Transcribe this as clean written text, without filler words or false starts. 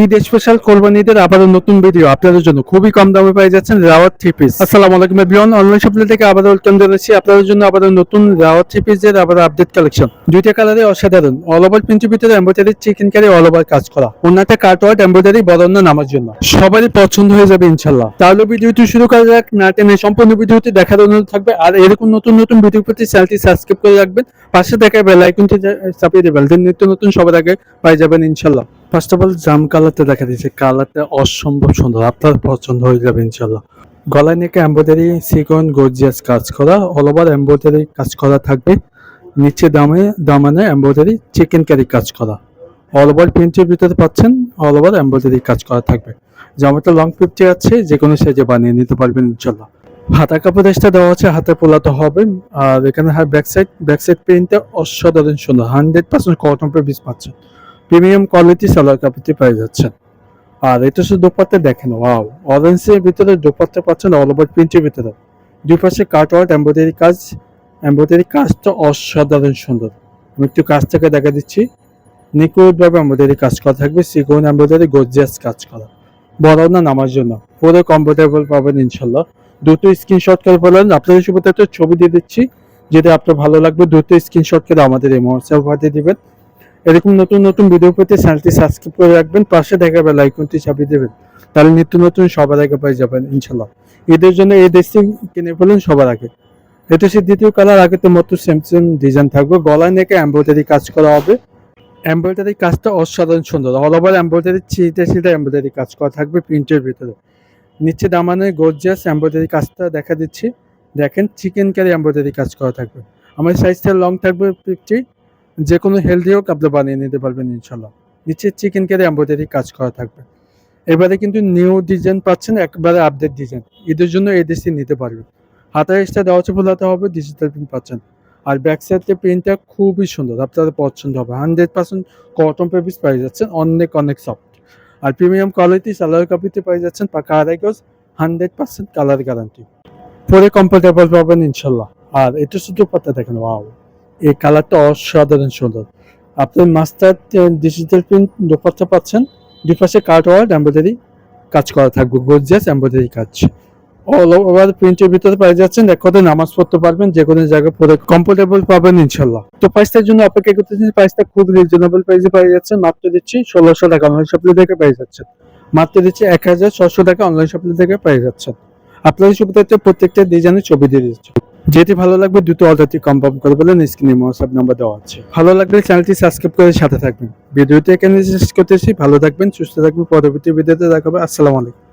Eid special কোরবানি ঈদের আবারও নতুন ভিডিও আপনাদের জন্য খুবই কম দামে পেয়ে যাচ্ছেন রাওয়াত থ্রি পিস। আসসালামু আলাইকুম এভরিওয়ান, অনলাইন শপিং থেকে আবারও ওয়েলকাম জানাচ্ছি আপনাদের জন্য আবারও নতুন রাওয়াত থ্রি পিস এর আবার আপডেট কালেকশন। দুইটা কালারে অসাধারণ অল ওভার প্রিন্টের ভিতরে embroidery chikankari all over কাজ করা, ওনাতে কাটওয়ার্ড এমব্রয়ডারি বদন্য নামার জন্য সবারই পছন্দ হয়ে যাবে ইনশাআল্লাহ। তাহলে ভিডিওটি শুরু করা যাক, না টেনে সম্পূর্ণ ভিডিওটি দেখার অনুরোধ থাকবে। আর এরকম নতুন নতুন ভিডিও পেতে চ্যানেলটি সাবস্ক্রাইব করে রাখবেন, পাশে দেখা বেল আইকনটি চাপিয়ে দেবেন, নিত্য নতুন সবার আগে পেয়ে যাবেন ইনশাআল্লাহ। ফার্স্ট অফ অল জাম কালারটা দেখা দিয়েছে, কালারটা অসম্ভব সুন্দর, আপনার পছন্দ হয়ে যাবে ইনশাল্লাহ। গলায় নেকে এমব্রয়ডারি সিকোয়েন গর্জিয়াস কাজ করা, অল ওভার এমব্রয়ডারি কাজ করা থাকবে। নিচে দামানে এমব্রয়ডারি চিকেন কারি কাজ করা, অল ওভার প্রিন্টের ভিতরে পাচ্ছেন, অল ওভার এমব্রয়ডারি কাজ করা থাকবে। জামাটা লং 50 আছে, যে কোনো সাইজে বানিয়ে নিতে পারবেন ইনশাল্লাহ। হাতা কাপড় এক্সট্রা দেওয়া আছে, হাতে পোলাতে হবে। আর এখানে ব্যাক সাইড প্রিন্টটা অসাধারণ সুন্দর, 100% কটন পেপিস পাচ্ছেন, প্রিমিয়াম কোয়ালিটি সালোয়ার কাপড়টি পেয়ে যাচ্ছেন। আর এটা শুধু দোপাট্টা দেখেন, ওয়াও, অরেঞ্জের ভিতরে দোপাট্টা পাচ্ছেন অল ওভার প্রিন্টের ভিতরে। দুই পাশে কাটওয়ার্ড এমব্রয়ডারি কাজটা অসাধারণ সুন্দর। আমি একটু কাজ থেকে দেখা দিচ্ছি, নিখুঁতভাবে এমব্রয়ডারি কাজ করা থাকবে, সিকোয়েন এমব্রয়ডারি গর্জিয়াস কাজ করা, বড় না নামার জন্য পুরো কমফোর্টেবল পাবেন ইনশাল্লাহ। দুটো স্ক্রিনশট করে বলেন, আপনাদের সুবিধা একটা ছবি দিয়ে দিচ্ছি, যেটা আপনার ভালো লাগবে দুটো স্ক্রিনশট করে আমাদের এই হোয়াটসঅ্যাপ পাঠিয়ে দিবেন। এরকম নতুন নতুন ভিডিও পেতে চ্যানেলটি সাবস্ক্রাইব করে রাখবেন, পাশে দেখা বেল আইকনটি চাপিয়ে দেবেন, তাহলে নিত্য নতুন সবার আগে পেয়ে যাবেন ইনশাল্লাহ। ঈদের জন্য এই দেশটি কিনে ফেলুন সবার আগে। এটা সে দ্বিতীয় কালার, আগে তো মতো সেম ডিজাইন থাকবে, গলায় নেকে এমব্রয়ডারি কাজ করা হবে। এমব্রয়ডারি কাজটা অসাধারণ সুন্দর, অল ওভার এমব্রয়ডারি ছিটে এমব্রয়ডারি কাজ করা থাকবে প্রিন্টের ভিতরে। নিচে দামানে গর্জিয়াস এমব্রয়ডারি কাজটা দেখা দিচ্ছি, দেখেন চিকেন কারি এমব্রয়ডারি কাজ করা থাকবে। আমার সাইজটা লং থাকবে 50, যে কোনো হেলদি হোক আপনি বানিয়ে নিতে পারবেন ইনশাল্লাহ। নিচে চিকেন কারি এমব্রয়ডারি কাজ করা থাকবে। এবারে কিন্তু নিউ ডিজাইন পাচ্ছেন, একবারে আপডেট ডিজাইন, ঈদের জন্য এই দেশটি নিতে পারবেন। হাতায় এক্সট্রা দেওয়া ফুলাতে হবে, ডিজিটাল প্রিন্ট পাচ্ছেন। আর ব্যাক সাইডের প্রিন্টটা খুবই সুন্দর, আপনাদের পছন্দ হবে। 100% কটন পেপিস পেয়ে যাচ্ছেন, অনেক সফট। আর প্রিমিয়াম কোয়ালিটি সালোয়ার কাপড়তে পেয়ে যাচ্ছেন, পাকা 2.5 গজ, 100% কালার গ্যারান্টি, পরে কমফোর্টেবল পাবেন ইনশাল্লাহ। আর এটা শুধু পাতা দেখেন, ওয়াও, এই কালারটা অসাধারণ সুন্দর। আপনার মাস্টার ডিজিটাল প্রিন্ট দোপাট্টা পাচ্ছেন, দুই পাশে কাটওয়ার্ড এমব্রয়ডারি কাজ করা থাকবে, গর্জিয়াস এমব্রয়ডারি কাজ অল ওভার প্রিন্টের ভিতরে পেয়ে যাচ্ছেন। এক কথায় নামাজ পড়তে পারবেন, যে কোনো জায়গায় পরে কমফোর্টেবল পাবেন ইনশাল্লাহ। তো প্রাইসটার জন্য অপেক্ষা করতেছেন, প্রাইসটা খুব রিজনেবল প্রাইসে পেয়ে যাচ্ছেন, মাত্র দিচ্ছি 1600 টাকা অনলাইন শপিং থেকে পেয়ে যাচ্ছেন, মাত্র দিচ্ছি 1600 টাকা অনলাইন শপিং থেকে পেয়ে যাচ্ছেন। আপনাদের সুবিধার্থে প্রত্যেকটা ডিজাইনের ছবি দিয়ে দিচ্ছি, যেটি ভালো লাগবে দ্রুত অর্ডারটি কনফার্ম করে বলেন, স্ক্রিনে হোয়াটসঅ্যাপ নাম্বার দেওয়া আছে। ভালো লাগলে চ্যানেলটি সাবস্ক্রাইব করে সাথে থাকবেন। ভিডিওটি এখানে শেষ করতেছি, ভালো থাকবেন, সুস্থ থাকবেন, পরবর্তী ভিডিওতে দেখাবো। আসসালামু আলাইকুম।